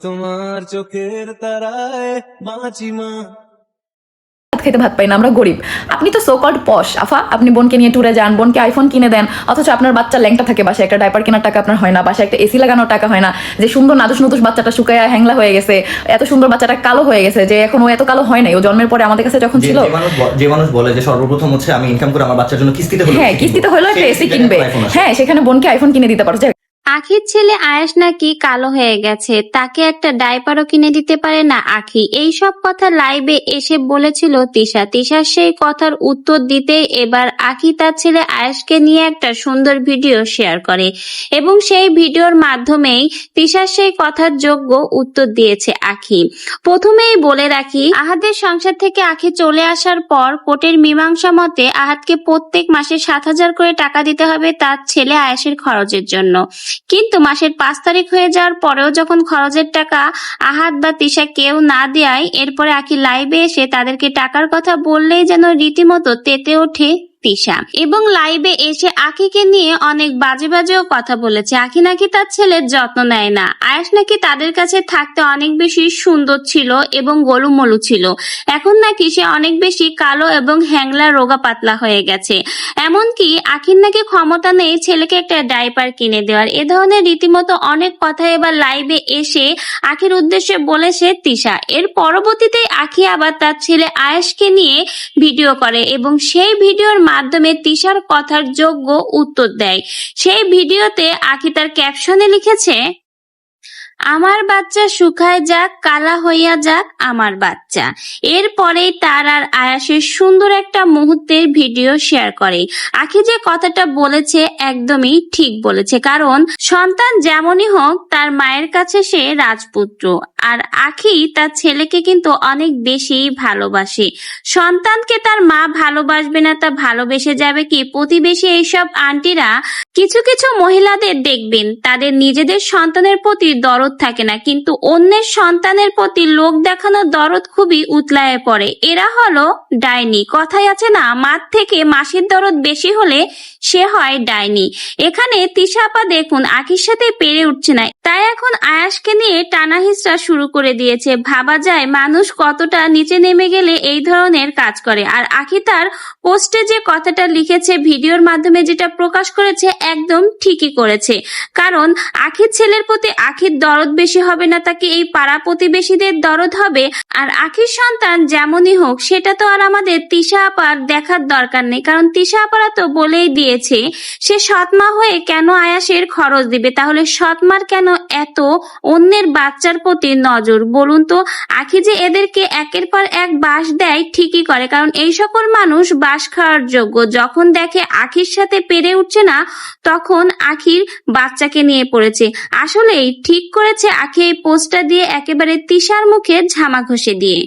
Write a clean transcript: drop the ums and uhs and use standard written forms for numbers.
তোমার চোখের তারায় বাঁচি মা। ভাত খেতে ভাত পাই না, আমরা গরিব। আপনি তো সো কল্ড পশ আফা, আপনি বোনকে নিয়ে ট্যুরে যান, বোনকে আইফোন কিনে দেন, অথচ আপনার বাচ্চা ল্যাংটা থাকে বাসায়, একটা ডাইপার কেনার টাকা আপনার হয় না, বাসায় একটা এসি লাগানোর টাকা হয় না, যে সুন্দর নাদুস নুদুস বাচ্চাটা শুকায় হ্যাংলা হয়ে গেছে, এত সুন্দর বাচ্চাটা কালো হয়ে গেছে, যে এখন ও এত কালো হয় নাই, ও জন্মের পরে আমাদের কাছে যখন ছিল। যে মানুষ বলে যে সর্বপ্রথম হচ্ছে আমি ইনকাম করে আমার বাচ্চার জন্য কিস্তিতে হলো, হ্যাঁ কিস্তিতে হলো একটা এসি কিনবে, হ্যাঁ সেখানে বোনকে আইফোন কিনে দিতে পারো। আখির ছেলে আয়াস নাকি কালো হয়ে গেছে, তাকে একটা ডাইপারও কিনে দিতে পারে না আখি। এইসব কথা লাইভে এসে বলেছিল তিশা। তিশার সেই কথার উত্তর দিতে এবার আখি তার ছেলে আয়াসকে নিয়ে একটা সুন্দর ভিডিও শেয়ার করে এবং সেই ভিডিওর মাধ্যমেই তিশার সেই কথার যোগ্য উত্তর দিয়েছে আখি। প্রথমেই বলে রাখি, আহাদের সংসার থেকে আখি চলে আসার পর কোর্টের মীমাংসা মতে আহাদকে প্রত্যেক মাসে 7,000 করে টাকা দিতে হবে তার ছেলে আয়াসের খরচের জন্য। কিন্তু মাসের 5 তারিখ হয়ে যাওয়ার পরেও যখন খরচের টাকা আহাদ বা তিশা কেউ না দেয়, এরপরে আখি লাইভে এসে তাদেরকে টাকার কথা বললেই যেন রীতিমতো তেতে ওঠে তিশা এবং লাইভে এসে আখিকে নিয়ে অনেক বাজে বাজেও কথা বলেছে। আখি নাকি তার ছেলের যত্ন নেয় না, আয়াস নাকি তাদের কাছে থাকতে অনেক বেশি সুন্দর ছিল এবং গোলুমলু ছিল, এখন নাকি সে অনেক বেশি কালো এবং হ্যাংলা রোগা পাতলা হয়ে গেছে, এমনকি আখির নাকি ক্ষমতা নেই ছেলেকে একটা ডাইপার কিনে দেওয়ার। এ ধরনের রীতিমতো অনেক কথা এবার লাইভে এসে আখির উদ্দেশ্যে বলেছে তিশা। এর পরবর্তীতে আখি আবার তার ছেলে আয়াসকে নিয়ে ভিডিও করে এবং সেই ভিডিওর মাধ্যমে তিশার কথার যোগ্য উত্তর দেয়। সেই ভিডিওতে আখি তার ক্যাপশনে লিখেছে, আমার বাচ্চা শুকায় যাক, কালা হইয়া যাক আমার বাচ্চা। এরপরেই তার আর আয়াসের সুন্দর একটা মুহূর্তের ভিডিও শেয়ার করে। আখি যে কথাটা বলেছে একদমই ঠিক বলেছে, কারণ সন্তান যেমনই হোক তার মায়ের কাছে সে রাজপুত্র, আর আখি তার ছেলেকে কিন্তু অনেক বেশি ভালোবাসে। সন্তানকে তার মা ভালোবাসবে না তা ভালোবেসে যাবে কি? প্রতিবেশী এইসব আন্টিরা কিছু কিছু মহিলাদের দেখবেন তাদের নিজেদের সন্তানের প্রতি দরদ থাকে না, কিন্তু অন্যের সন্তানের প্রতি লোক দেখানোর দরদ খুবই উতলায় পড়ে। এরা হলো ডাইনি। কথাই আছে না, মার থেকে মাসির দরদ বেশি হলে সে হয় ডাইনি। এখানে তিশা আপা দেখুন আখির সাথে পেরে উঠছে না, তাই এখন আয়াসকে নিয়ে টানা হিচড়া শুরু করে দিয়েছে। ভাবা যায় মানুষ কতটা নিচে নেমে গেলে এই ধরনের কাজ করে। আর আখি তার পোস্টে যে কথাটা লিখেছে, ভিডিওর মাধ্যমে যেটা প্রকাশ করেছে, একদম ঠিকই করেছে, কারণ আখির ছেলের প্রতি আখির দরদ বেশি হবে না তাকে এই পাড়া প্রতিবেশীদের দরদ হবে। আর আখির সন্তান যেমনই হোক সেটা তো আর আমাদের তিশা আপার দেখার দরকার নেই, কারণ তিশা আপারা তো বলেই দিয়েছে সে সৎমা হয়ে কেন আয়াসের খরচ দিবে, তাহলে সৎমার কেন এত অন্যের বাচ্চার প্রতি নজর বলুন তো? আখি যে এদেরকে একের পর এক বাস দেয় ঠিকই করে, কারণ এই সকল মানুষ বাস খাওয়ার যোগ্য। যখন দেখে আখির সাথে পেরে উঠছে না তখন আখির বাচ্চাকে নিয়ে পড়েছে। আসলেই ঠিক করেছে আখি এই পোস্টটা দিয়ে, একেবারে তিশার মুখে ঝামা ঘষে দিয়ে।